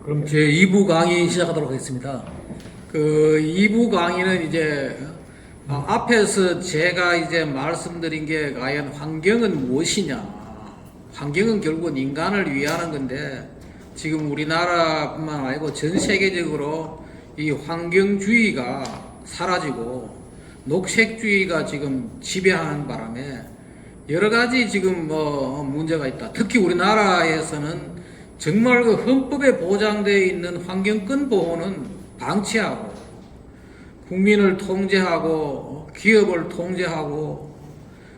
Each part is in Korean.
그럼 제 2부 강의 시작하도록 하겠습니다. 그 2부 강의는 이제 앞에서 제가 이제 말씀드린 게 과연 환경은 무엇이냐. 환경은 결국은 인간을 위하는 건데 지금 우리나라뿐만 아니고 전 세계적으로 이 환경주의가 사라지고 녹색주의가 지금 지배하는 바람에 여러 가지 지금 문제가 있다. 특히 우리나라에서는 정말 그 헌법에 보장되어 있는 환경권 보호는 방치하고 국민을 통제하고 기업을 통제하고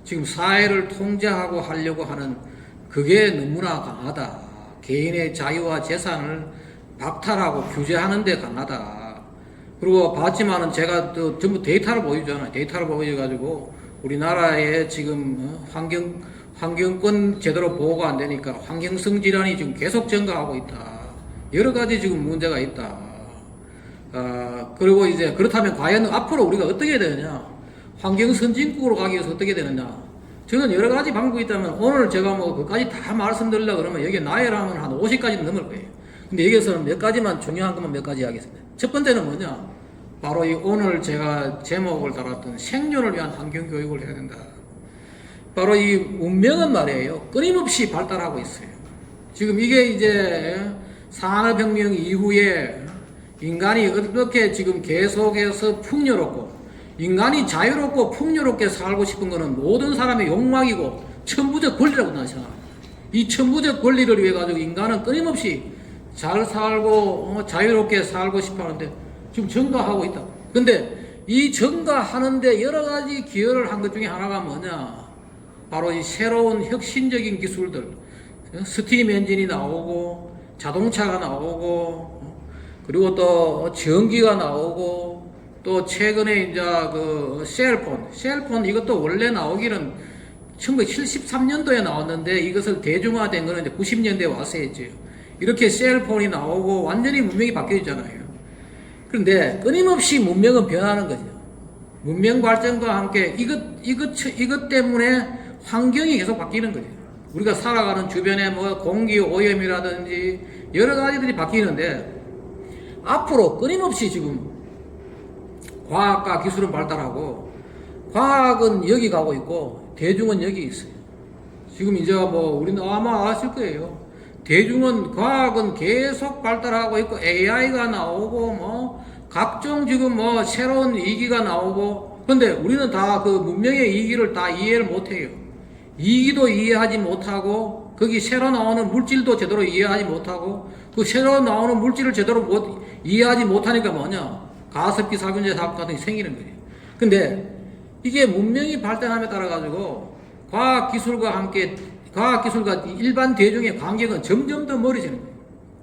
지금 사회를 통제하고 하려고 하는 그게 너무나 강하다. 개인의 자유와 재산을 박탈하고 규제하는 데 강하다. 그리고 봤지만은 제가 또 전부 데이터를 보여주잖아요. 데이터를 보여줘가지고 우리나라에 지금 환경권 제대로 보호가 안 되니까 환경성 질환이 지금 계속 증가하고 있다. 여러 가지 지금 문제가 있다. 그리고 이제 그렇다면 과연 앞으로 우리가 어떻게 해야 되느냐? 환경 선진국으로 가기 위해서 어떻게 되느냐? 저는 여러 가지 방법이 있다면 오늘 제가 뭐 그까지 다 말씀드리려고 그러면 여기 나열하면 한 50가지 넘을 거예요. 근데 여기서는 몇 가지만 중요한 것만 몇 가지 하겠습니다. 첫 번째는 뭐냐? 바로 이 오늘 제가 제목을 달았던 생존을 위한 환경교육을 해야 된다. 바로 이 문명은 말이에요. 끊임없이 발달하고 있어요. 지금 이게 이제 산업혁명 이후에 인간이 어떻게 지금 계속해서 풍요롭고 인간이 자유롭고 풍요롭게 살고 싶은 것은 모든 사람의 욕망이고 천부적 권리라고 나잖아. 이 천부적 권리를 위해 가지고 인간은 끊임없이 잘 살고 자유롭게 살고 싶어 하는데 지금 증가하고 있다. 근데 이 증가하는데 여러 가지 기여를 한 것 중에 하나가 뭐냐? 바로 이 새로운 혁신적인 기술들, 스팀 엔진이 나오고 자동차가 나오고 그리고 또 전기가 나오고 또 최근에 이제 그 셀폰 이것도 원래 나오기는 1973년도에 나왔는데 이것을 대중화된 거는 이제 90년대에 와서 했죠. 이렇게 셀폰이 나오고 완전히 문명이 바뀌어 있잖아요. 그런데 끊임없이 문명은 변하는 거죠. 문명 발전과 함께 이것 때문에 환경이 계속 바뀌는 거죠. 우리가 살아가는 주변에 뭐 공기 오염이라든지 여러 가지들이 바뀌는데 앞으로 끊임없이 지금 과학과 기술은 발달하고 과학은 여기 가고 있고 대중은 여기 있어요. 지금 이제 뭐 우리는 아마 아실 거예요. 대중은 과학은 계속 발달하고 있고 AI가 나오고 뭐 각종 지금 뭐 새로운 이기가 나오고 그런데 우리는 다 그 문명의 이기를 다 이해를 못해요. 이기도 이해하지 못하고 거기 새로 나오는 물질도 제대로 이해하지 못하고 그 새로 나오는 물질을 제대로 이해하지 못하니까 뭐냐 가습기 살균제 사업 같은 게 생기는 거예요. 근데 이게 문명이 발전함에 따라 가지고 과학기술과 일반 대중의 간격은 점점 더 멀어지는 거예요.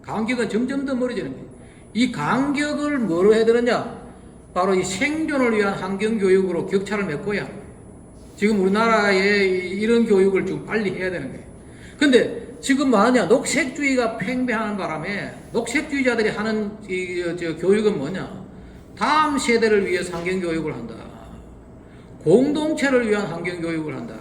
간격은 점점 더 멀어지는 거예요. 이 간격을 뭐로 해야 되느냐? 바로 이 생존을 위한 환경교육으로 격차를 메꿔야 합니다. 지금 우리나라에 이런 교육을 좀 빨리 해야 되는 거예요. 근데 지금 뭐하냐? 녹색주의가 팽배하는 바람에 녹색주의자들이 하는 교육은 뭐냐? 다음 세대를 위해서 환경교육을 한다. 공동체를 위한 환경교육을 한다.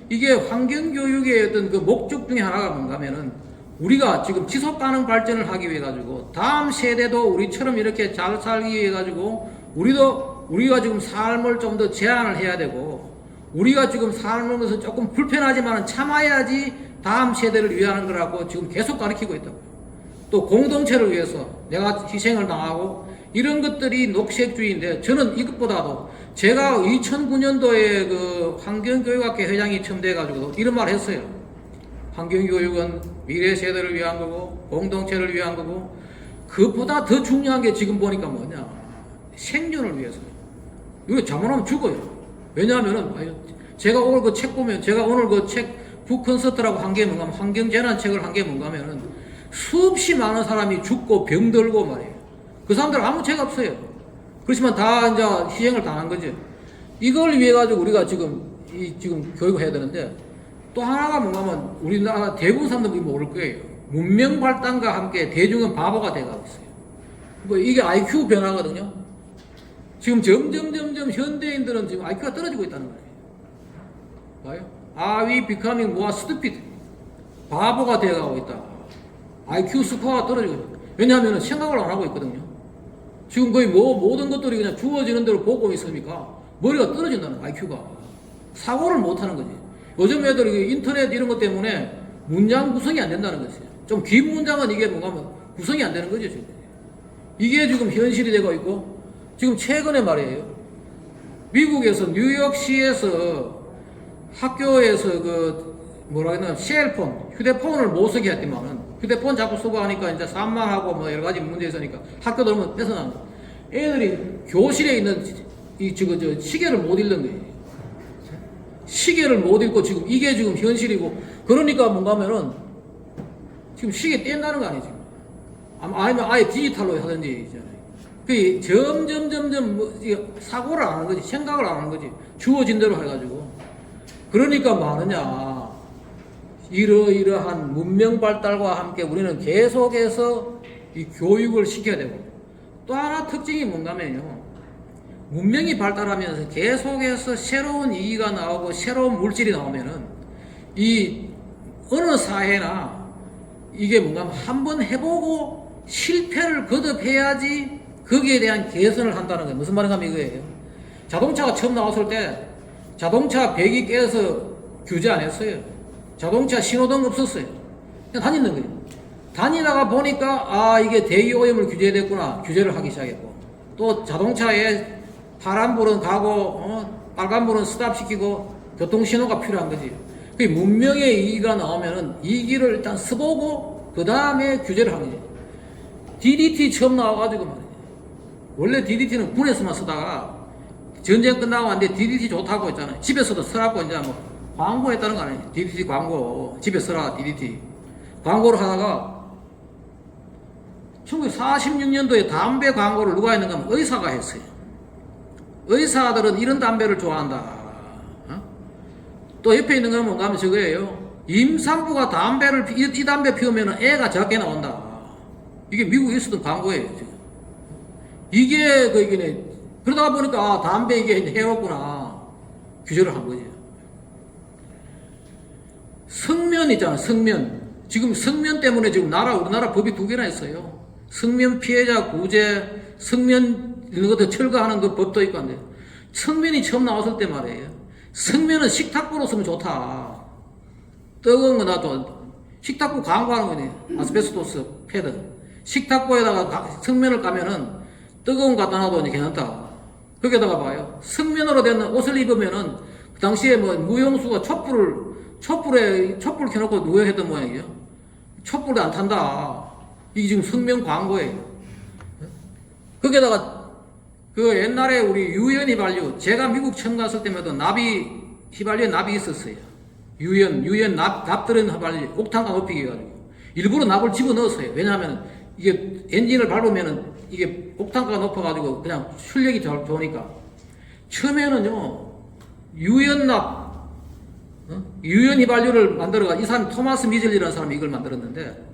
이게 환경교육의 어떤 그 목적 중에 하나가 뭔가 하면은 우리가 지금 지속가능 발전을 하기 위해 가지고 다음 세대도 우리처럼 이렇게 잘 살기 위해 가지고 우리가 지금 삶을 좀 더 제한을 해야 되고 우리가 지금 삶을 것은 조금 불편하지만 참아야지 다음 세대를 위하는 거라고 지금 계속 가르치고 있다고. 또 공동체를 위해서 내가 희생을 당하고 이런 것들이 녹색주의인데 저는 이것보다도 제가 2009년도에 그 환경교육학회 회장이 첨대해가지고 이런 말 했어요. 환경교육은 미래 세대를 위한 거고 공동체를 위한 거고 그것보다 더 중요한 게 지금 보니까 뭐냐 생존을 위해서. 이거 잘못하면 죽어요. 왜냐하면은 제가 오늘 그 책 보면 제가 오늘 그 책 북컨서트라고 한 게 뭔가 하면 환경재난책을 한 게 뭔가 하면은 수없이 많은 사람이 죽고 병들고 말이에요. 그 사람들 아무 죄가 없어요. 그렇지만 다 이제 희생을 당한 거죠. 이걸 위해 가지고 우리가 지금 교육을 해야 되는데 또 하나가 뭔가 하면 우리나라 대부분 사람들이 모를 거예요. 문명 발달과 함께 대중은 바보가 돼가고 있어요. 뭐 이게 IQ 변화거든요. 지금 점점 현대인들은 지금 IQ가 떨어지고 있다는 거예요. 봐요? Are we becoming more stupid? 바보가 되어가고 있다. IQ 스코어가 떨어지거든요. 왜냐하면 생각을 안 하고 있거든요. 지금 거의 모든 것들이 그냥 주어지는 대로 보고 있으니까 머리가 떨어진다는 거야, IQ가. 사고를 못 하는 거지. 요즘 애들이 인터넷 이런 것 때문에 문장 구성이 안 된다는 거지. 좀 긴 문장은 이게 뭔가 하면 구성이 안 되는 거죠, 지금. 이게 지금 현실이 되고 있고, 지금 최근에 말이에요. 미국에서 뉴욕시에서 학교에서 뭐라 해야 되나, 셀폰, 휴대폰을 못 쓰게 했더만은, 휴대폰 자꾸 쓰고 하니까 이제 산만하고 뭐 여러 가지 문제 있으니까 학교 들어오면 뺏어나는 거야. 애들이 교실에 있는 저 시계를 못 읽는 거예요. 시계를 못 읽고 지금 이게 지금 현실이고, 그러니까 뭔가 하면은 지금 시계 뗀다는 거 아니에요, 지금. 아니면 아예 디지털로 하든지, 그 점점 사고를 안 하는 거지, 생각을 안 하는 거지. 주어진 대로 해가지고. 그러니까 뭐하느냐. 이러한 문명 발달과 함께 우리는 계속해서 이 교육을 시켜야 되고, 또 하나 특징이 뭔가면요. 문명이 발달하면서 계속해서 새로운 이기가 나오고 새로운 물질이 나오면은 이 어느 사회나 이게 뭔가 한번 해보고 실패를 거듭해야지 거기에 대한 개선을 한다는 거예요. 무슨 말인가 하면 이거예요. 자동차가 처음 나왔을 때 자동차 배기 깨서 규제 안 했어요. 자동차 신호등 없었어요. 그냥 다니는 거예요. 다니다가 보니까 이게 대기 오염을 규제됐구나. 규제를 하기 시작했고, 또 자동차에 파란불은 가고 빨간불은 스탑시키고 교통신호가 필요한 거지. 그 문명의 이기가 나오면은 이기를 일단 써보고 그 다음에 규제를 하는 거지. DDT 처음 나와가지고 말이야. 원래 DDT는 군에서만 쓰다가 전쟁 끝나고 왔는데 DDT 좋다고 했잖아요. 집에서도 쓰라고 이제 뭐 광고했다는 거 아니에요. DDT 광고. 집에 쓰라 DDT. 광고를 하다가 1946년도에 담배 광고를 누가 했는가 하면 의사가 했어요. 의사들은 이런 담배를 좋아한다. 또 옆에 있는 건 뭔가 하면 저거예요. 임산부가 이 담배 피우면 애가 적게 나온다. 이게 미국에 있었던 광고예요. 지금. 이게 이게 그러다 보니까 담배 이게 해롭구나. 규제를 한 거지. 성면 있잖아, 성면. 지금 성면 때문에 지금 우리나라 법이 2개나 있어요. 성면 피해자 구제, 성면 이런 것도 철거하는 그 법도 있고 한데, 성면이 처음 나왔을 때 말이에요. 성면은 식탁보로 쓰면 좋다. 뜨거운 거 놔도 식탁보 광고하는 거네. 아스베스토스 패드. 식탁보에다가 성면을 까면은 뜨거운 거 갖다 놔도 괜찮다. 거기다가 봐요. 성면으로 된 옷을 입으면은 그 당시에 뭐 무용수가 촛불 켜놓고 누워 했던 모양이에요. 촛불이 안 탄다. 이게 지금 성면 광고예요. 거기다가 그 옛날에 우리 유연 휘발유, 제가 미국 처음 갔을 때마다 휘발유에 납이 있었어요. 유연 납 들은 휘발유, 옥탄가 높이기 해가지고. 일부러 납을 집어 넣었어요. 왜냐하면 이게 엔진을 밟으면은 이게 옥탄가가 높아가지고 그냥 출력이 좋으니까. 처음에는요, 유연 휘발유를 만들어가지고, 이 사람 토마스 미즐이라는 사람이 이걸 만들었는데,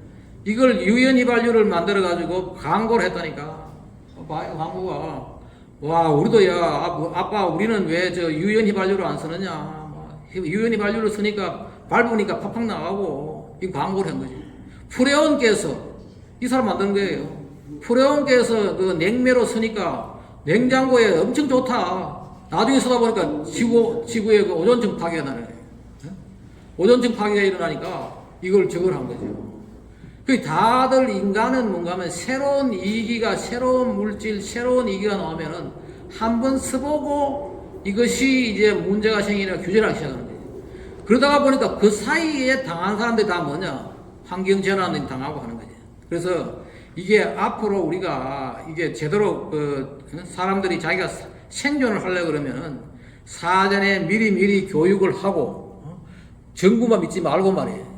이걸 유연 휘발유를 만들어가지고 광고를 했다니까. 봐요, 광고가. 와, 우리도 아빠, 우리는 왜 유연 휘발유를 안 쓰느냐. 유연 휘발유를 쓰니까, 밟으니까 팍팍 나가고, 이 광고를 한 거지. 프레온께서, 이 사람 만든 거예요. 프레온께서 그 냉매로 쓰니까, 냉장고에 엄청 좋다. 나중에 쓰다 보니까 지구에 그 오존층 파괴가 나네. 오존층 파괴가 일어나니까, 이걸 저걸 한 거죠. 다들 인간은 뭔가 하면 새로운 이기가, 새로운 물질, 새로운 이기가 나오면은 한번 써보고 이것이 이제 문제가 생기니까 규제를 하기 시작하는 거예요. 그러다가 보니까 그 사이에 당한 사람들이 다 뭐냐? 환경재난을 당하고 하는 거죠. 그래서 이게 앞으로 우리가 이게 제대로 사람들이 자기가 생존을 하려고 그러면은 사전에 미리 교육을 하고, 정부만 믿지 말고 말이에요.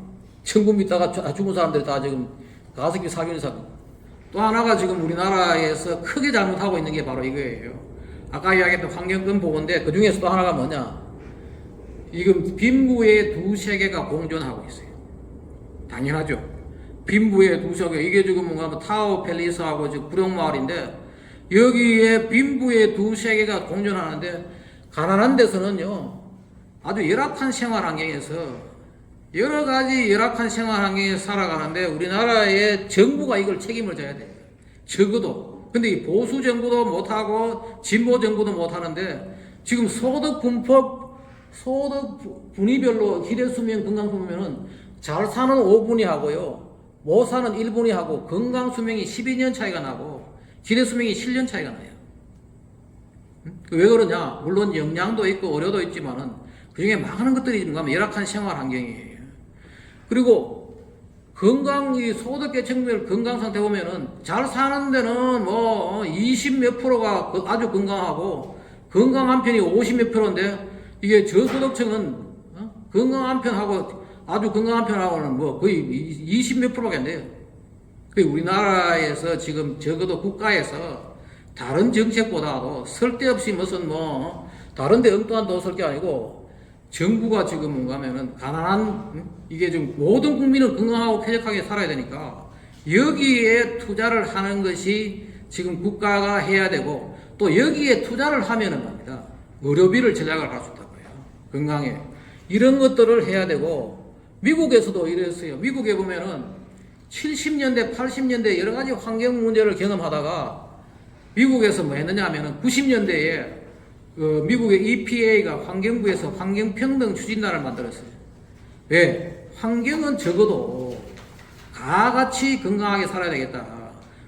천국 믿다가 죽은 사람들이 다 지금 가습기 사균 사건. 또 하나가 지금 우리나라에서 크게 잘못하고 있는 게 바로 이거예요. 아까 이야기했던 환경권 보건인데 그 중에서 또 하나가 뭐냐? 지금 빈부의 두 세계가 공존하고 있어요. 당연하죠. 빈부의 두 세계. 이게 지금 뭔가 타워 팰리스하고 지금 구룡마을인데, 여기에 빈부의 두 세계가 공존하는데, 가난한 데서는요, 아주 열악한 생활 환경에서 여러 가지 열악한 생활 환경에 살아가는데 우리나라의 정부가 이걸 책임을 져야 돼요. 적어도. 근데 이 보수 정부도 못하고 진보 정부도 못하는데 지금 소득 분법, 소득 분위별로 기대수명, 건강수명은 잘 사는 5분이 하고요. 못 사는 1분이 하고 건강수명이 12년 차이가 나고 기대수명이 7년 차이가 나요. 왜 그러냐? 물론 영양도 있고 어려도 있지만은 그 중에 많은 것들이 뭔가 열악한 생활 환경이에요. 그리고 이 소득계층별 건강 상태 보면은 잘 사는 데는 뭐 20 몇 프로가 아주 건강하고 건강 한편이 50 몇 프로인데 이게 저소득층은 건강 한편하고 아주 건강 한편하고는 뭐 거의 20 몇 프로밖에 안 돼요. 우리나라에서 지금 적어도 국가에서 다른 정책보다도 쓸데없이 무슨 뭐 다른 데 엉뚱한 돈 쓸 게 아니고 정부가 지금 뭔가 하면은 가난한 이게 좀 모든 국민은 건강하고 쾌적하게 살아야 되니까 여기에 투자를 하는 것이 지금 국가가 해야 되고 또 여기에 투자를 하면은 말입니다. 의료비를 절약을 할 수 있다고 해요. 건강에. 이런 것들을 해야 되고 미국에서도 이랬어요. 미국에 보면은 70년대, 80년대 여러 가지 환경 문제를 경험하다가 미국에서 뭐 했느냐 하면은 90년대에 미국의 EPA가 환경부에서 환경평등 추진단을 만들었어요. 왜? 환경은 적어도 다 같이 건강하게 살아야 되겠다.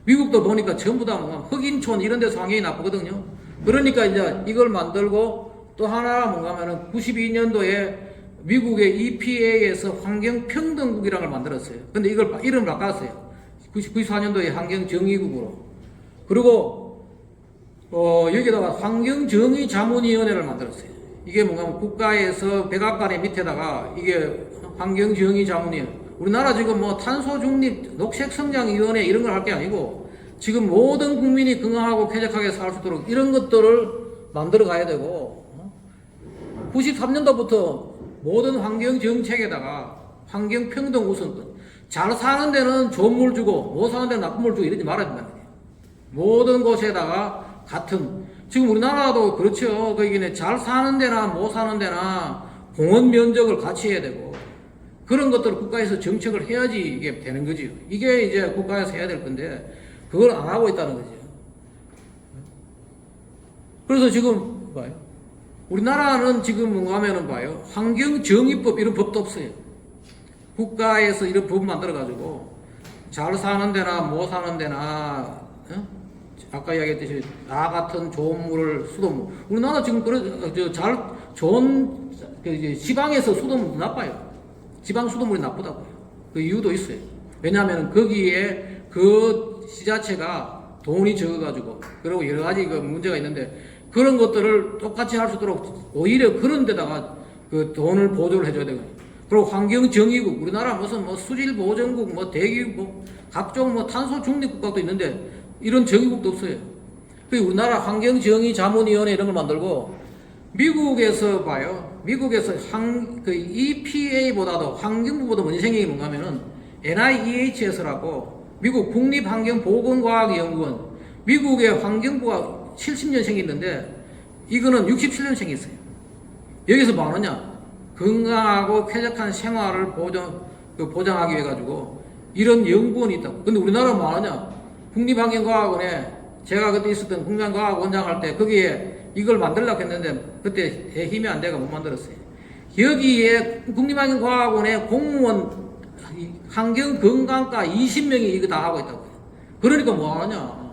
미국도 보니까 전부 다 뭔가 흑인촌 이런 데서 환경이 나쁘거든요. 그러니까 이제 이걸 만들고 또 하나 뭔가 하면은 92년도에 미국의 EPA에서 환경평등국이라는 걸 만들었어요. 근데 이걸 이름을 바꿨어요. 94년도에 환경정의국으로. 그리고 여기다가 환경정의자문위원회를 만들었어요. 이게 뭔가 국가에서 백악관의 밑에다가 이게 환경정의자문위원회. 우리나라 지금 뭐 탄소중립, 녹색성장위원회 이런 걸 할 게 아니고 지금 모든 국민이 건강하고 쾌적하게 살 수 있도록 이런 것들을 만들어 가야 되고 93년도부터 모든 환경정책에다가 환경평등 우선권. 잘 사는 데는 좋은 물 주고 못 사는 데는 나쁜 물 주고 이러지 말아야 된다는 거예요. 모든 곳에다가 같은 지금 우리나라도 그렇죠. 거기는 잘 사는 데나 못 사는 데나 공원 면적을 같이 해야 되고 그런 것들을 국가에서 정책을 해야지 이게 되는 거지요. 이게 이제 국가에서 해야 될 건데 그걸 안 하고 있다는 거죠. 그래서 지금 봐요. 우리나라는 지금 뭔가 하면은 봐요. 환경정의법 이런 법도 없어요. 국가에서 이런 법 만들어가지고 잘 사는 데나 못 사는 데나 아까 이야기했듯이 나 같은 좋은 물을 수돗물 우리나라 지금 좋은 지방에서 수돗물 나빠요. 지방 수돗물이 나쁘다고요. 그 이유도 있어요. 왜냐하면 거기에 그 지자체가 돈이 적어가지고 그리고 여러 가지 그 문제가 있는데 그런 것들을 똑같이 할 수 있도록 오히려 그런 데다가 그 돈을 보조를 해줘야 되거든요. 그리고 환경정의국 우리나라 무슨 뭐 수질보전국 뭐 대기국 뭐 각종 뭐 탄소 중립 국가도 있는데 이런 정의국도 없어요. 우리나라 환경정의자문위원회 이런 걸 만들고 미국에서 봐요. 미국에서 그 EPA보다도 환경부보다 먼저 생긴 게 뭔가 하면은 NIEHS라고 미국 국립환경보건과학연구원 미국의 환경부가 70년 생겼는데 이거는 67년 생겼어요. 여기서 뭐 하느냐? 건강하고 쾌적한 생활을 보장하기 위해 가지고 이런 연구원이 있다고. 근데 우리나라 뭐 하느냐? 국립환경과학원에 제가 그때 있었던 국립환경과학원장 할 때 거기에 이걸 만들려고 했는데 그때 힘이 안 돼가 못 만들었어요. 여기에 국립환경과학원에 공무원 환경건강과 20명이 이거 다 하고 있다고요. 그러니까 뭐 하느냐?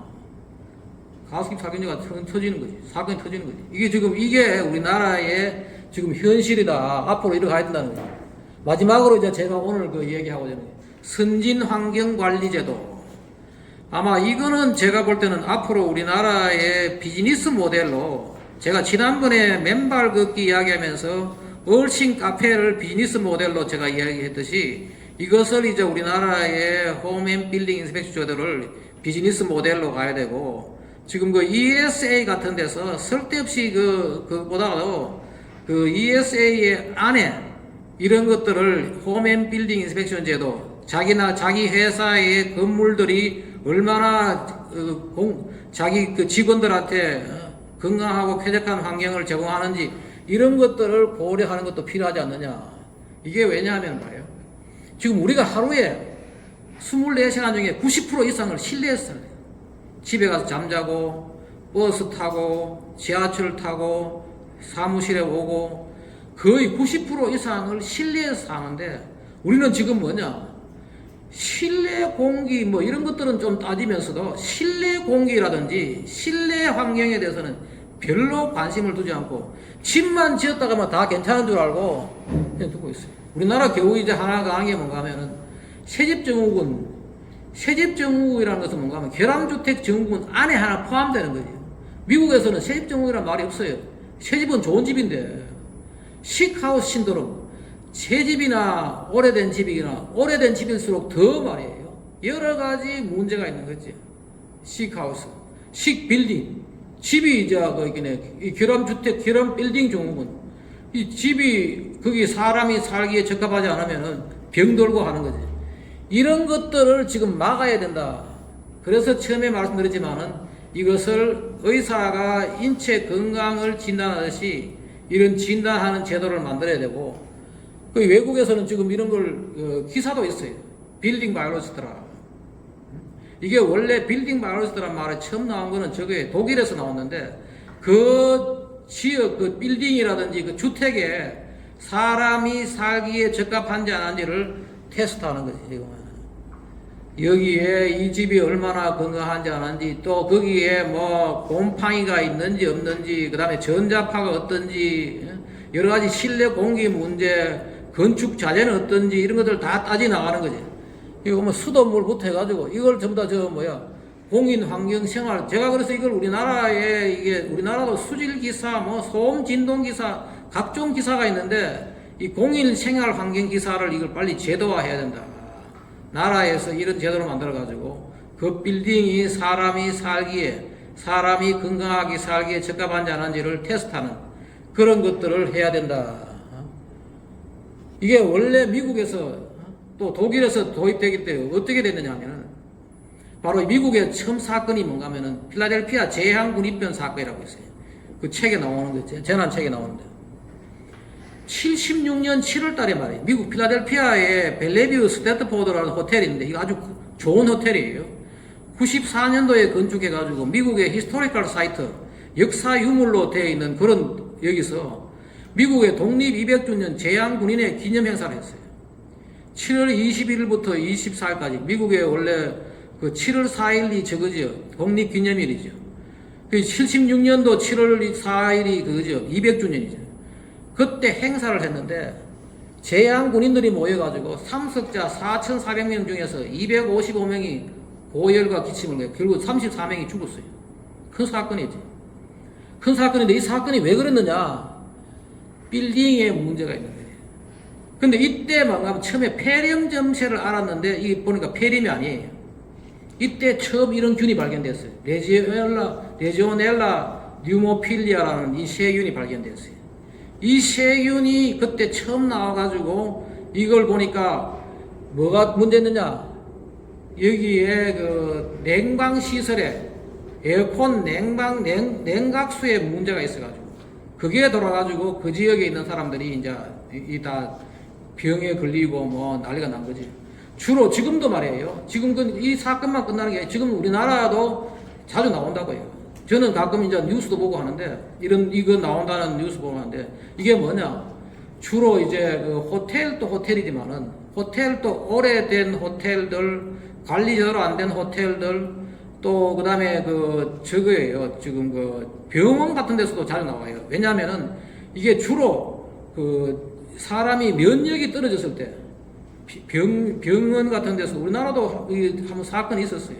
가습기 살균제가 터지는 거지. 사건이 터지는 거지. 이게 우리나라의 지금 현실이다. 앞으로 이렇게 가야 된다는 거죠. 마지막으로 이제 제가 오늘 그 얘기하고자 하는 선진환경관리제도. 아마 이거는 제가 볼 때는 앞으로 우리나라의 비즈니스 모델로 제가 지난번에 맨발 걷기 이야기하면서 얼씬 카페를 비즈니스 모델로 제가 이야기했듯이 이것을 이제 우리나라의 홈앤빌딩 인스펙션 제도를 비즈니스 모델로 가야 되고 지금 그 ESA 같은 데서 쓸데없이 그보다도 그 ESA의 안에 이런 것들을 홈앤빌딩 인스펙션 제도 자기 회사의 건물들이 얼마나 자기 그 직원들한테 건강하고 쾌적한 환경을 제공하는지 이런 것들을 고려하는 것도 필요하지 않느냐. 이게 왜냐하면 봐요. 지금 우리가 하루에 24시간 중에 90% 이상을 실내에서 살아요. 집에 가서 잠자고, 버스 타고, 지하철 타고, 사무실에 오고, 거의 90% 이상을 실내에서 사는데, 우리는 지금 뭐냐? 실내 공기, 뭐 이런 것들은 좀 따지면서도, 실내 공기라든지, 실내 환경에 대해서는 별로 관심을 두지 않고, 집만 지었다가 뭐 다 괜찮은 줄 알고, 그냥 두고 있어요. 우리나라 겨우 이제 하나 강한 게 뭔가 하면은, 세집정후국이라는 것은 뭔가 하면 계람주택 정후군 안에 하나 포함되는 거지. 미국에서는 세집정후국이라는 말이 없어요. 새집은 좋은 집인데, 시크하우스 신도롬, 새 집이나 오래된 집이나 오래된 집일수록 더 말이에요. 여러 가지 문제가 있는 거지. 시크하우스, 식빌딩, 집이 이제 이 결함주택, 결함빌딩 정후군. 이 집이 거기 사람이 살기에 적합하지 않으면은 병들고 하는 거지. 이런 것들을 지금 막아야 된다. 그래서 처음에 말씀드렸지만은 이것을 의사가 인체 건강을 진단하듯이 이런 진단하는 제도를 만들어야 되고, 그 외국에서는 지금 이런 걸 기사도 있어요. 빌딩 바이러스더라. 이게 원래 빌딩 바이러스더란 말이 처음 나온 거는 저게 독일에서 나왔는데, 그 지역 그 빌딩이라든지 그 주택에 사람이 살기에 적합한지 안 한지를 테스트하는 거지 지금. 여기에 이 집이 얼마나 건강한지 안 한지, 또 거기에 뭐 곰팡이가 있는지 없는지, 그 다음에 전자파가 어떤지, 여러 가지 실내 공기 문제, 건축 자재는 어떤지 이런 것들 다 따지 나가는 거지. 이거 뭐 수돗물부터 해가지고 이걸 전부 다 공인 환경 생활, 제가 그래서 이걸 우리나라에 우리나라도 수질 기사, 뭐 소음 진동 기사, 각종 기사가 있는데 이 공인 생활 환경 기사를 이걸 빨리 제도화해야 된다. 나라에서 이런 제도를 만들어가지고 그 빌딩이 사람이 살기에, 사람이 건강하게 살기에 적합한지 안 한지를 테스트하는 그런 것들을 해야 된다. 이게 원래 미국에서 또 독일에서 도입되기 때문에 어떻게 됐느냐 하면은 바로 미국의 처음 사건이 뭔가 하면은 필라델피아 재향군입변 사건이라고 있어요. 그 책에 나오는 거 있죠. 재난책에 나오는데. 76년 7월 달에 말이에요. 미국 필라델피아의 벨레뷰 스탠트포드라는 호텔인데, 이거 아주 좋은 호텔이에요. 94년도에 건축해가지고 미국의 히스토리컬 사이트, 역사 유물로 되어 있는 그런, 여기서 미국의 독립 200주년 재향군인의 기념 행사를 했어요. 7월 21일부터 24일까지, 미국의 원래 그 7월 4일이 저거죠. 독립기념일이죠. 76년도 7월 4일이 그거죠. 200주년이죠. 그때 행사를 했는데 재향군인들이 모여가지고 참석자 4,400명 중에서 255명이 고열과 기침을 해요. 결국 34명이 죽었어요. 큰 사건이지. 큰 사건인데 이 사건이 왜 그랬느냐? 빌딩에 문제가 있는 거예요. 근데 이때 막 처음에 폐렴 점세를 알았는데 이게 보니까 폐렴이 아니에요. 이때 처음 이런 균이 발견됐어요. 레지오넬라 뉴모필리아라는 이 세균이 발견됐어요. 이 세균이 그때 처음 나와가지고 이걸 보니까 뭐가 문제였느냐? 여기에 그 냉방시설에 에어컨 냉각수에 문제가 있어가지고 그게 돌아가지고 그 지역에 있는 사람들이 이제 다 병에 걸리고 뭐 난리가 난 거지. 주로 지금도 말이에요. 지금 이 사건만 끝나는 게 지금 우리나라도 자주 나온다고요. 저는 가끔 이제 뉴스도 보고 하는데, 이거 나온다는 뉴스 보고 하는데, 이게 뭐냐? 주로 이제 그 호텔도 호텔이지만은, 호텔도 오래된 호텔들, 관리 제대로 안 된 호텔들, 또 그 다음에 저거예요. 지금 병원 같은 데서도 자주 나와요. 왜냐면은 이게 주로 사람이 면역이 떨어졌을 때, 병원 같은 데서, 우리나라도 한번 사건이 있었어요.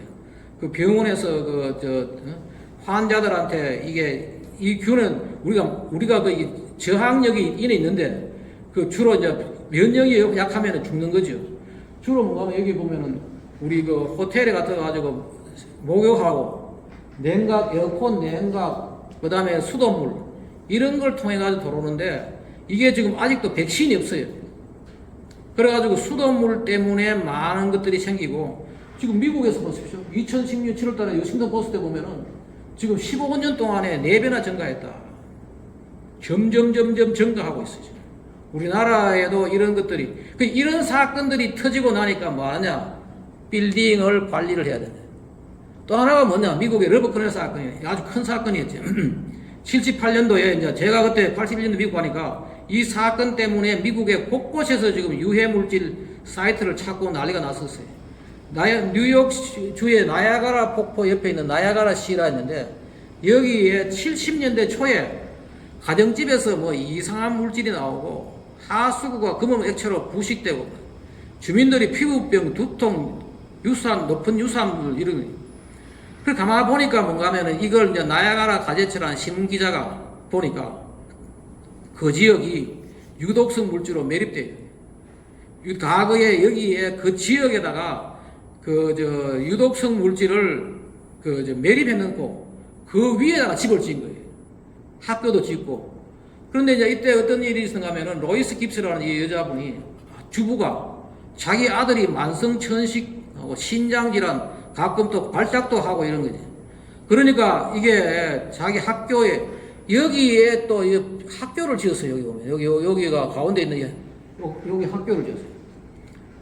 그 병원에서 환자들한테 이 균은 우리가 저항력이 인해 있는데 주로 이제 면역이 약하면 죽는 거죠. 주로 뭔가 여기 보면은 우리 호텔에 가가지고 목욕하고 에어컨 냉각, 그 다음에 수돗물 이런 걸 통해 가지고 들어오는데 이게 지금 아직도 백신이 없어요. 그래가지고 수돗물 때문에 많은 것들이 생기고 지금 미국에서 보십시오. 2016년 7월 달에 워싱턴 포스트에 보면은 지금 15년 동안에 4배나 증가했다. 점점 증가하고 있어요. 우리나라에도 이런 것들이, 이런 사건들이 터지고 나니까 뭐 하냐? 빌딩을 관리를 해야 된다. 또 하나가 뭐냐? 미국의 러버커넬 사건이 아주 큰 사건이었죠. 78년도에 이제 제가 그때 81년도 미국 가니까 이 사건 때문에 미국의 곳곳에서 지금 유해물질 사이트를 찾고 난리가 났었어요. 뉴욕주의 나야가라 폭포 옆에 있는 나야가라 시라 했는데 여기에 70년대 초에 가정집에서 뭐 이상한 물질이 나오고 하수구가 금속 액체로 부식되고 주민들이 피부병, 두통, 유산, 높은 유산물 이런 거. 그래 가만히 보니까 뭔가 하면은 이걸 이제 나야가라 가제처라는 신문 기자가 보니까 그 지역이 유독성 물질로 매립돼요. 과거에 여기에 그 지역에다가 유독성 물질을 매립해놓고 그 위에다가 집을 지은 거예요. 학교도 짓고. 그런데 이제 이때 어떤 일이 있었는가 하면은 로이스 깁스라는 이 여자분이 주부가 자기 아들이 만성천식하고 신장질환 가끔 또 발작도 하고 이런 거지. 그러니까 이게 자기 학교에 여기에 또 학교를 지었어요. 여기 보면 여기가 가운데 있는 여기 학교를 지었어요.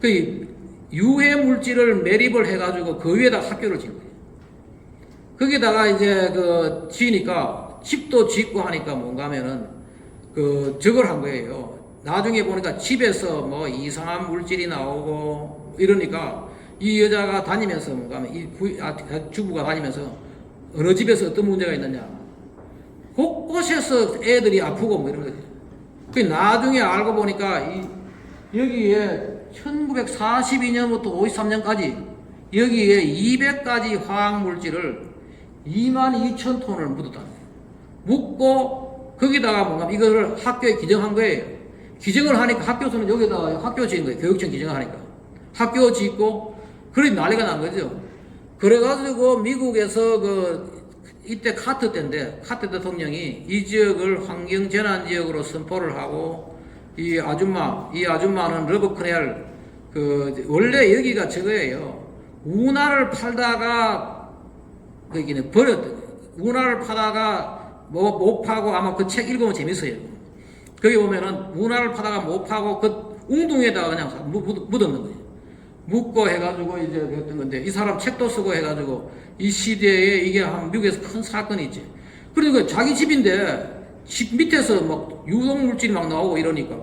그 유해 물질을 매립을 해가지고 그 위에다 학교를 지은 거예요. 거기다가 이제 지으니까 집도 짓고 하니까 뭔가 하면은 저걸 한 거예요. 나중에 보니까 집에서 뭐 이상한 물질이 나오고 이러니까 이 여자가 다니면서 뭔가 하면 주부가 다니면서 어느 집에서 어떤 문제가 있느냐. 곳곳에서 애들이 아프고 뭐 이런 거지. 그 나중에 알고 보니까 여기에 1942년부터 53년까지 여기에 200가지 화학물질을 22,000톤을 묻었다. 묻고 거기다가 뭔가 이거를 학교에 기증한 거예요. 기증을 하니까 학교에서는 여기다가 학교 지은 거예요. 교육청 기증을 하니까. 학교 짓고 그래 난리가 난 거죠. 그래가지고 미국에서 이때 카트 때인데 카트 대통령이 이 지역을 환경재난지역으로 선포를 하고 이 아줌마는 러버커넬 원래 여기가 저거예요. 운하를 팔다가 거기는 버렸던 거예요. 운하를 파다가 못 파고 아마 그 책 읽으면 재밌어요. 거기 보면은 운하를 파다가 못 파고 그 웅둥이에다가 그냥 묻었는 거예요. 묻고 해가지고 이제 그랬던 건데 이 사람 책도 쓰고 해가지고 이 시대에 이게 미국에서 큰 사건이 있지. 그리고 자기 집인데 집 밑에서 막 유독물질이 막 나오고 이러니까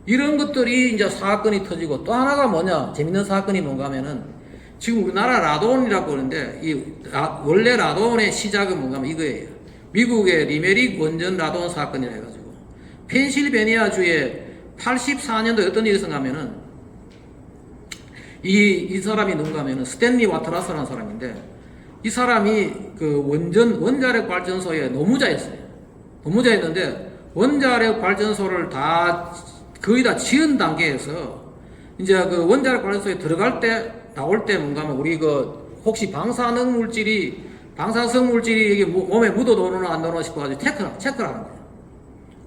이런 것들이 이제 사건이 터지고 또 하나가 뭐냐 재밌는 사건이 뭔가 하면은 지금 우리나라 라돈이라고 그러는데 원래 라돈의 시작은 뭔가 하면 이거예요. 미국의 리메릭 원전 라돈 사건이라 해가지고 펜실베니아주에 84년도에 어떤 일이 있었나 하면은 이 사람이 누군가 하면은 스탠리 와트라스라는 사람인데 이 사람이 원자력 발전소의 노무자였어요. 노무자였는데 원자력 발전소를 거의 다 지은 단계에서 이제 원자력 발전소에 들어갈 때 나올 때 뭔가 하면 우리 혹시 방사성 물질이 이게 몸에 묻어 도노나 안 도노나 싶어가지고 체크를 하는 거예요.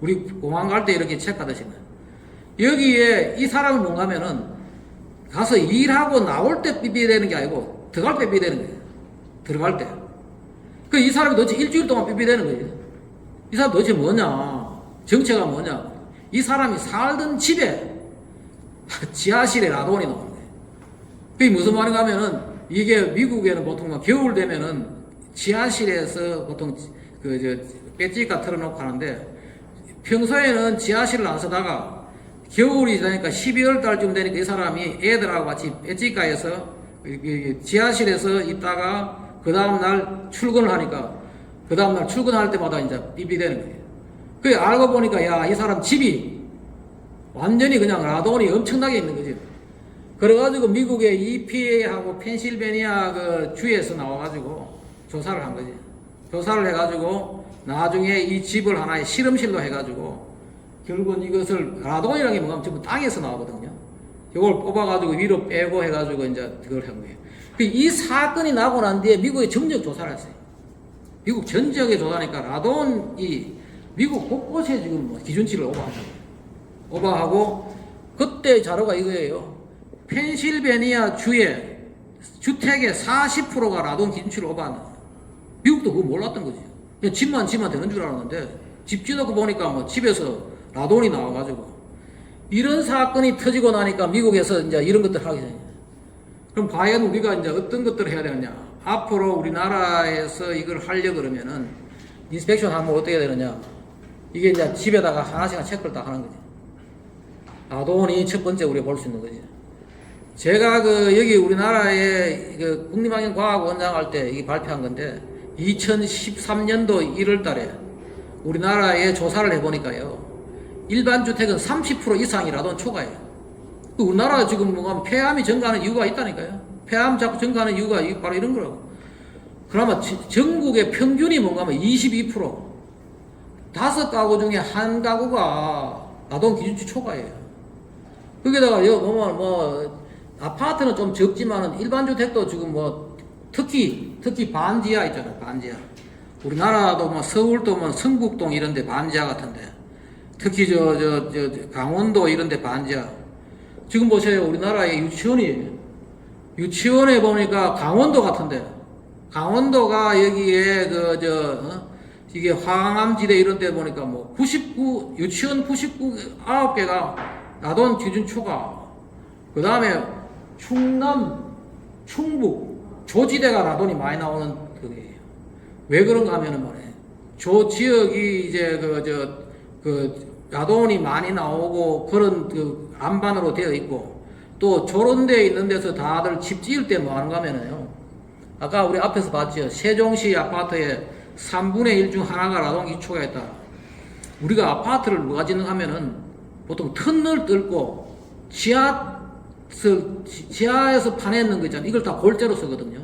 우리 공항 갈 때 이렇게 체크하듯이. 여기에 이 사람은 뭔가 하면은 가서 일하고 나올 때 삐삐 되는 게 아니고 들어갈 때 삐삐 되는 거예요. 들어갈 때. 이 사람이 도대체 일주일 동안 삐삐 되는 거예요. 이 사람 도대체 뭐냐? 정체가 뭐냐? 이 사람이 살던 집에 지하실에 라돈이 나오는 거예요. 그게 무슨 말인가 하면은 이게 미국에는 보통 겨울 되면은 지하실에서 보통 배지가 틀어놓고 하는데 평소에는 지하실을 안 쓰다가 겨울이 되니까 12월 달쯤 되니까 이 사람이 애들하고 같이 배지가에서 지하실에서 있다가 그 다음날 출근을 하니까 그 다음날 출근할 때마다 이제 삐삐 되는 거예요. 그게 알고 보니까 이 사람 집이 완전히 그냥 라돈이 엄청나게 있는 거지. 그래가지고 미국의 EPA하고 펜실베니아 주에서 나와가지고 조사를 한 거지. 조사를 해가지고 나중에 이 집을 하나의 실험실로 해가지고 결국은 이것을 라돈이라는 게 뭔가 전부 땅에서 나오거든요. 이걸 뽑아가지고 위로 빼고 해가지고 이제 그걸 한 거예요. 이 사건이 나고 난 뒤에 미국에 전적 조사를 했어요. 미국 전적에 조사하니까 라돈이 미국 곳곳에 지금 기준치를 오버하고 그때 자료가 이거예요. 펜실베니아 주의 주택의 40%가 라돈 기준치를 오버하는 거예요. 미국도 그거 몰랐던 거지. 그냥 집만 되는 줄 알았는데 집 지어놓고 보니까 집에서 라돈이 나와가지고 이런 사건이 터지고 나니까 미국에서 이제 이런 것들 하기 전에. 그럼 과연 우리가 이제 어떤 것들을 해야 되느냐? 앞으로 우리나라에서 이걸 하려고 그러면은 인스펙션 하면 어떻게 해야 되느냐? 이게 이제 집에다가 하나씩 체크를 다 하는 거지. 아동이 첫 번째 우리가 볼 수 있는 거지. 제가 여기 우리나라에 국립환경과학원장 할 때 이게 발표한 건데 2013년도 1월 달에 우리나라에 조사를 해보니까요. 일반 주택은 30% 이상이 라돈 초과예요. 우리나라가 지금 뭐가 폐암이 증가하는 이유가 있다니까요. 폐암 자꾸 증가하는 이유가 바로 이런 거라고. 그러면 전국의 평균이 뭔가 하면 22%. 5가구 중에 1가구가 라돈 기준치 초과예요. 거기다가 아파트는 좀 적지만은 일반 주택도 지금 특히 반지하 있잖아요. 반지하. 우리나라도 서울도 성북동 이런 데 반지하 같은데. 특히 강원도 이런 데 반지하. 지금 보세요. 우리나라의 유치원에 보니까 강원도 같은데. 강원도가 여기에 이게 황암지대 이런 데 보니까 유치원 9개가 라돈 기준 초과. 그 다음에 충남, 충북, 조지대가 라돈이 많이 나오는 그게요. 왜 그런가 하면은 저 지역이 이제 라돈이 많이 나오고 그런 안반으로 되어 있고 또 저런 데 있는 데서 다들 집 지을 때 뭐 하는가 하면은요. 아까 우리 앞에서 봤죠. 세종시 아파트에 3분의 1 중 하나가 라돈 기초가 있다. 우리가 아파트를 누가 짓는가 하면은 보통 터널 뚫고 지하에서 파내는 거 있잖아요. 이걸 다 골재로 쓰거든요.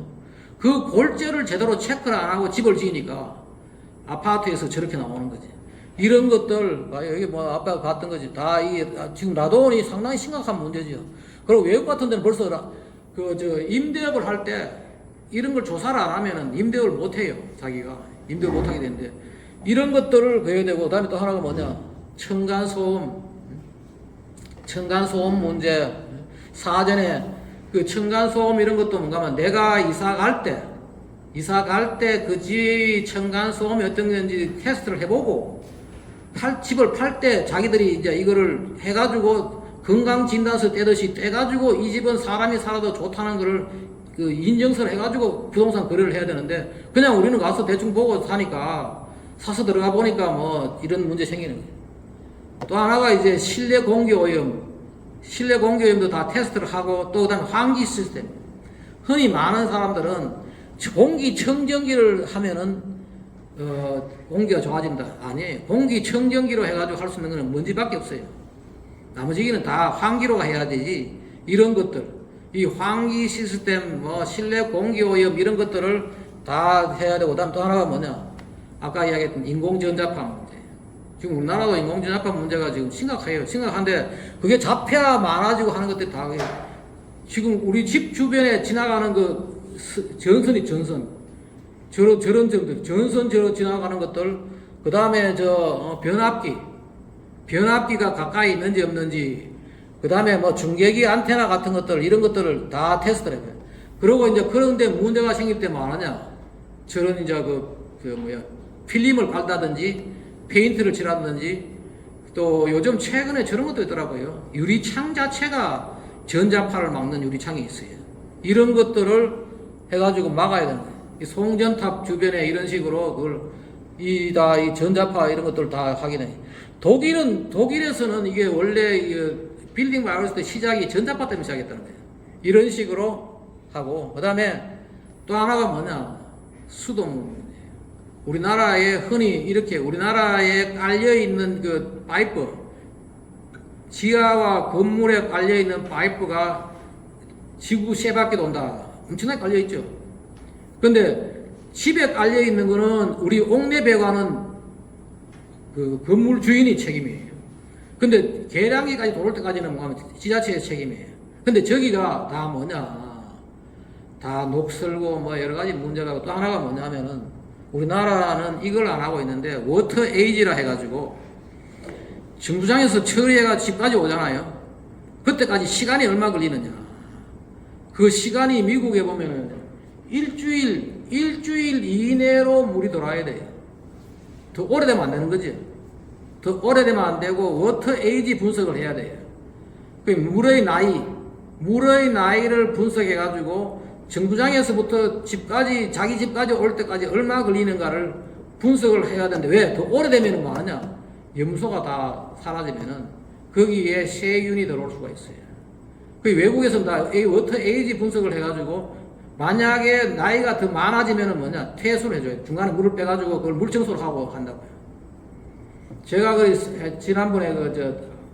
그 골재를 제대로 체크를 안 하고 집을 지으니까 아파트에서 저렇게 나오는 거지. 이런 것들, 여기 아까 봤던 거지. 지금 라돈이 상당히 심각한 문제죠. 그리고 외국 같은 데는 벌써 임대업을 할 때 이런 걸 조사를 안 하면은 임대업을 못 해요. 자기가. 임대업을 못 하게 되는데. 이런 것들을 배워야 되고, 그 다음에 또 하나가 뭐냐. 층간소음 문제. 사전에 층간소음 이런 것도 뭔가 하면 내가 이사 갈 때 그 집 층간소음이 어떤 건지 테스트를 해보고, 집을 팔 때 자기들이 이제 이거를 해가지고 건강진단서 떼듯이 떼가지고 이 집은 사람이 살아도 좋다는 거를 인증서를 해가지고 부동산 거래를 해야 되는데 그냥 우리는 가서 대충 보고 사니까 사서 들어가 보니까 이런 문제 생기는 거예요. 또 하나가 이제 실내 공기오염도 다 테스트를 하고 또 그다음에 환기 시스템. 흔히 많은 사람들은 공기청정기를 하면은 공기가 좋아진다. 아니에요. 공기청정기로 해가지고 할 수 있는 거는 먼지밖에 없어요. 나머지는 다 환기로가 해야 되지. 이런 것들, 이 환기 시스템, 실내 공기오염 이런 것들을 다 해야 되고, 그다음 또 하나가 뭐냐? 아까 이야기했던 인공전자파 문제. 지금 우리나라도 인공전자파 문제가 지금 심각해요. 심각한데 그게 잡혀야 많아지고 하는 것들이 다 그래요. 지금 우리 집 주변에 지나가는 전선이 저런 점들, 전선 지나가는 것들, 그 다음에 변압기가 가까이 있는지 없는지, 그 다음에 중계기 안테나 같은 것들, 이런 것들을 다 테스트를 해요. 그리고 이제 그런데 문제가 생길 때 뭐하냐? 저런 이제 필름을 깔다든지, 페인트를 칠하든지, 또 요즘 최근에 저런 것도 있더라고요. 유리창 자체가 전자파를 막는 유리창이 있어요. 이런 것들을 해가지고 막아야 되는 거예요. 이 송전탑 주변에 이런 식으로 이 전자파 이런 것들을 다 확인해. 독일에서는 이게 원래 빌딩 마이너스 때 시작이 전자파 때문에 시작했다는 거예요. 이런 식으로 하고, 그 다음에 또 하나가 뭐냐? 수돗물. 우리나라에 흔히 이렇게 우리나라에 깔려있는 파이프, 지하와 건물에 깔려있는 파이프가 지구 세 바퀴 돈다. 엄청나게 깔려있죠. 근데 집에 깔려있는 거는 우리 옥내 배관은 건물 주인이 책임이에요. 근데 계량기까지 돌을 때까지는 지자체의 책임이에요. 근데 저기가 다 뭐냐? 다 녹슬고 여러 가지 문제가. 또 하나가 뭐냐면은 우리나라는 이걸 안 하고 있는데 워터 에이지라 해가지고 정부장에서 처리해가 집까지 오잖아요. 그때까지 시간이 얼마 걸리느냐? 그 시간이 미국에 보면 일주일 이내로 물이 돌아야 돼요. 더 오래되면 안 되는 거지. 더 오래되면 안 되고 워터 에이지 분석을 해야 돼요. 그 물의 나이를 분석해가지고 정부장에서부터 집까지, 자기 집까지 올 때까지 얼마 걸리는가를 분석을 해야 되는데 왜? 더 오래되면 뭐 하냐? 염소가 다 사라지면은 거기에 세균이 들어올 수가 있어요. 그 외국에서는 다 워터 에이지 분석을 해가지고 만약에 나이가 더 많아지면은 뭐냐? 퇴수를 해줘요. 중간에 물을 빼가지고 그걸 물청소를 하고 한다고요. 제가 지난번에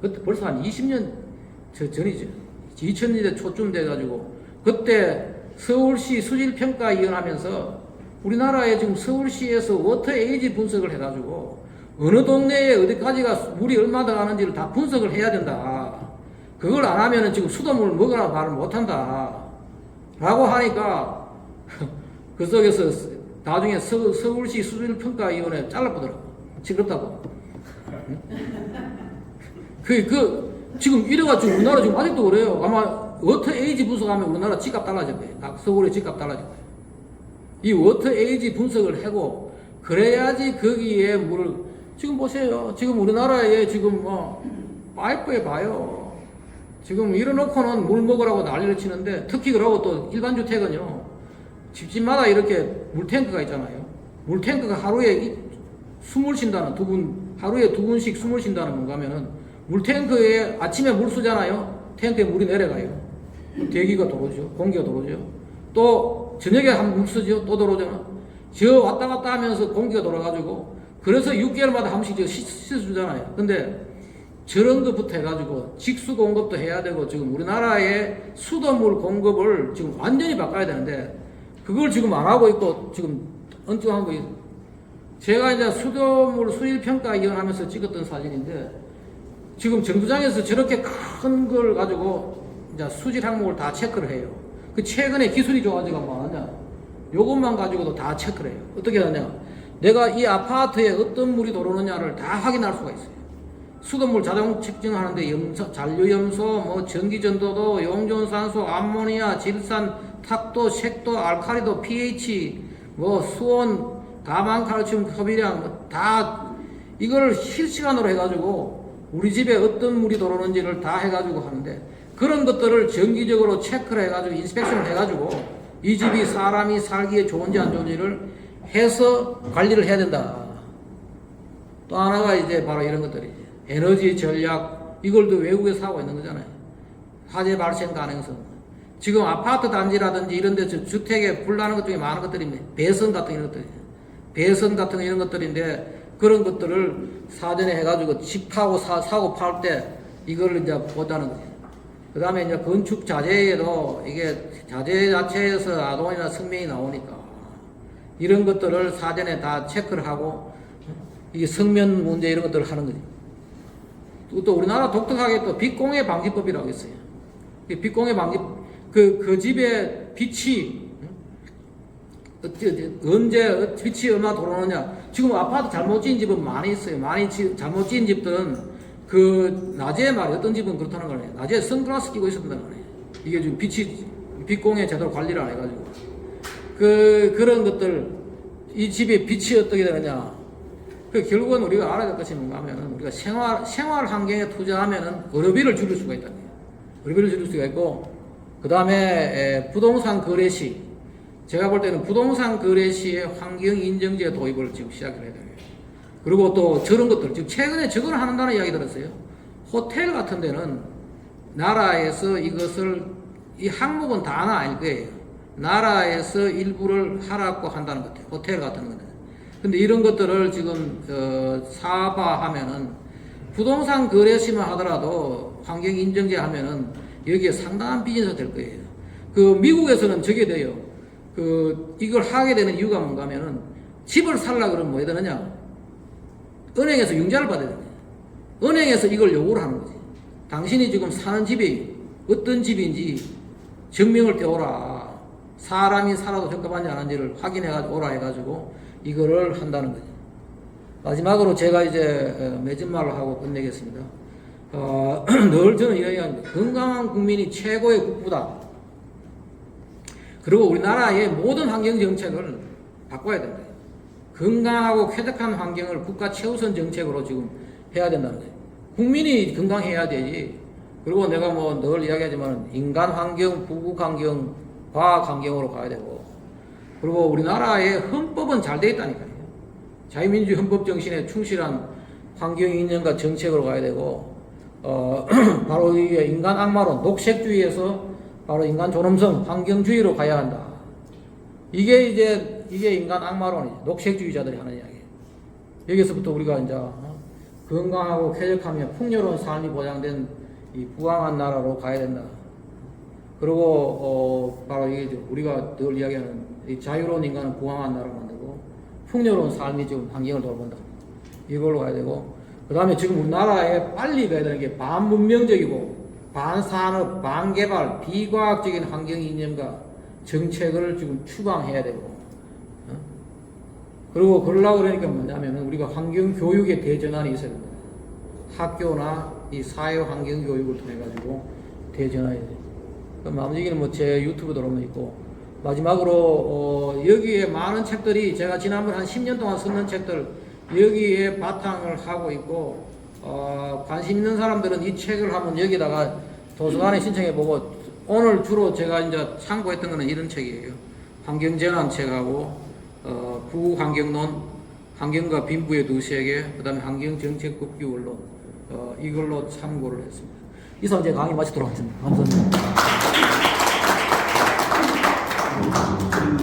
그때 벌써 한 20년 전이죠. 2000년대 초쯤 돼가지고 그때 서울시 수질평가위원 하면서 우리나라에 지금 서울시에서 워터 에이지 분석을 해가지고 어느 동네에 어디까지가 물이 얼마 들어가는지를 다 분석을 해야 된다. 그걸 안 하면은 지금 수돗물 먹으라고 말을 못한다. 라고 하니까 그 속에서 나중에 서울시 수질평가위원회 잘라보더라고. 시끄럽다고. 지금 이래가지고 우리나라 지금 아직도 그래요. 아마 워터 에이지 분석하면 우리나라 집값 달라질 거예요. 서울의 집값 달라질 거예요. 이 워터 에이지 분석을 하고 그래야지 거기에 물을 지금 보세요. 지금 우리나라에 지금 파이프에 봐요. 지금 이래놓고는 물 먹으라고 난리를 치는데 특히 그러고 또 일반 주택은요. 집집마다 이렇게 물탱크가 있잖아요. 물탱크가 하루에 숨을 쉰다는 하루에 두 분씩 숨을 쉰다는 건가 하면은 물탱크에 아침에 물 쓰잖아요. 탱크에 물이 내려가요. 대기가 들어오죠. 공기가 들어오죠. 또 저녁에 한 물 쓰죠. 또 들어오잖아. 저 왔다 갔다 하면서 공기가 돌아가지고 그래서 6개월마다 한 번씩 씻어주잖아요. 근데 저런 것부터 해가지고 직수 공급도 해야 되고 지금 우리나라의 수돗물 공급을 지금 완전히 바꿔야 되는데 그걸 지금 안 하고 있고 지금 엉뚱한 거 있어요. 제가 이제 수돗물 수질평가위원 하면서 찍었던 사진인데 지금 정부장에서 저렇게 큰 걸 가지고 이제 수질 항목을 다 체크를 해요. 그 최근에 기술이 좋아지가 뭐 하냐? 요것만 가지고도 다 체크를 해요. 어떻게 하냐? 내가 이 아파트에 어떤 물이 들어오느냐를 다 확인할 수가 있어요. 수돗물 자동 측정하는데 잔류염소, 뭐 전기전도도, 용존산소, 암모니아, 질산, 탁도, 색도, 알칼리도, pH, 뭐 수온, 가망칼슘 섭취량 다 이걸 실시간으로 해가지고 우리 집에 어떤 물이 들어오는지를 다 해가지고 하는데 그런 것들을 정기적으로 체크를 해가지고 인스펙션을 해가지고 이 집이 사람이 살기에 좋은지 안 좋은지를 해서 관리를 해야 된다. 또 하나가 이제 바로 이런 것들이지. 에너지 전략, 이걸도 외국에서 하고 있는 거잖아요. 화재 발생 가능성. 지금 아파트 단지라든지 이런 데 주택에 불나는 것 중에 많은 것들이 배선 같은 이런 것들이 배선 같은 이런 것들인데 그런 것들을 사전에 해가지고 집하고 사고 팔 때 이걸 이제 보자는 거예요. 그 다음에 이제 건축 자재에도 이게 자재 자체에서 아동이나 성명이 나오니까 이런 것들을 사전에 다 체크를 하고 이게 성면 문제 이런 것들을 하는 거지. 또 우리나라 독특하게 또 빛공해 방지법이라고 있어요. 빛공해 방지, 그 집에 빛이 언제 빛이 얼마 들어오느냐. 지금 아파트 잘못 지은 집은 많이 있어요. 많이 잘못 지은 집들은 그 낮에 말이 어떤 집은 그렇다는 거네. 낮에 선글라스 끼고 있었다는 거네. 이게 지금 빛공해 제대로 관리를 안 해가지고 그런 것들 이 집의 빛이 어떻게 되느냐. 결국은 우리가 알아야 될 것이 뭔가 하면은 우리가 생활 환경에 투자하면은 의료비를 줄일 수가 있다. 의료비를 줄일 수가 있고 그 다음에 부동산 거래 시 제가 볼 때는 부동산 거래 시에 환경인정제 도입을 지금 시작을 해야 돼요. 그리고 또 저런 것들, 지금 최근에 저걸 한다는 이야기 들었어요. 호텔 같은 데는 나라에서 이것을, 이 항목은 다는 아닐 거예요. 나라에서 일부를 하라고 한다는 것 같아요. 호텔 같은 거는. 근데 이런 것들을 지금, 사업화하면은 부동산 거래시만 하더라도 환경인정제 하면은 여기에 상당한 비즈니스가 될 거예요. 미국에서는 저게 돼요. 이걸 하게 되는 이유가 뭔가 하면은 집을 살라 그러면 뭐 해야 되느냐? 은행에서 융자를 받아야 되냐? 은행에서 이걸 요구를 하는 거지. 당신이 지금 사는 집이 어떤 집인지 증명을 떼오라. 사람이 살아도 적합한지 안 한지를 확인해가지고 오라 해가지고 이거를 한다는 거죠. 마지막으로 제가 이제 맺은 말로 하고 끝내겠습니다. 늘 저는 이야기합니다. 건강한 국민이 최고의 국부다. 그리고 우리나라의 모든 환경 정책을 바꿔야 된다. 건강하고 쾌적한 환경을 국가 최우선 정책으로 지금 해야 된다는 거예요. 국민이 건강해야 되지. 그리고 내가 뭐 늘 이야기하지만 인간 환경, 부국 환경, 과학 환경으로 가야 되고, 그리고 우리나라의 헌법은 잘 돼 있다니까요. 자유민주 헌법 정신에 충실한 환경 인정과 정책으로 가야 되고, 바로 이게 인간 악마론, 녹색주의에서 바로 인간 존엄성, 환경주의로 가야 한다. 이게 인간 악마론이죠. 녹색주의자들이 하는 이야기. 여기서부터 우리가 이제 건강하고 쾌적하며 풍요로운 삶이 보장된 이 부강한 나라로 가야 된다. 그리고 바로 이게 우리가 늘 이야기하는 이 자유로운 인간은 부강한 나라를 만들고 풍요로운 삶이 지금 환경을 돌본다. 이걸로 가야 되고, 그 다음에 지금 우리나라에 빨리 가야 되는 게 반문명적이고 반산업, 반개발, 비과학적인 환경 이념과 정책을 지금 추방해야 되고, 그리고 그러려고 그러니까 뭐냐면 우리가 환경교육의 대전환이 있어야 됩니다. 학교나 이 사회 환경 교육을 통해 가지고 대전환이 돼요. 나머지는 뭐 제 유튜브 들어오면 있고, 마지막으로 여기에 많은 책들이 제가 지난번 한 10년 동안 썼는 책들 여기에 바탕을 하고 있고, 관심 있는 사람들은 이 책을 한번 여기다가 도서관에 신청해 보고, 오늘 주로 제가 이제 참고했던 거는 이런 책이에요. 환경재난 책하고 부환경론, 환경과 빈부의 두 세계, 그 다음에 환경정책 법규원론, 이걸로 참고를 했습니다. 이상 제 강의 마치도록 하겠습니다. 감사합니다.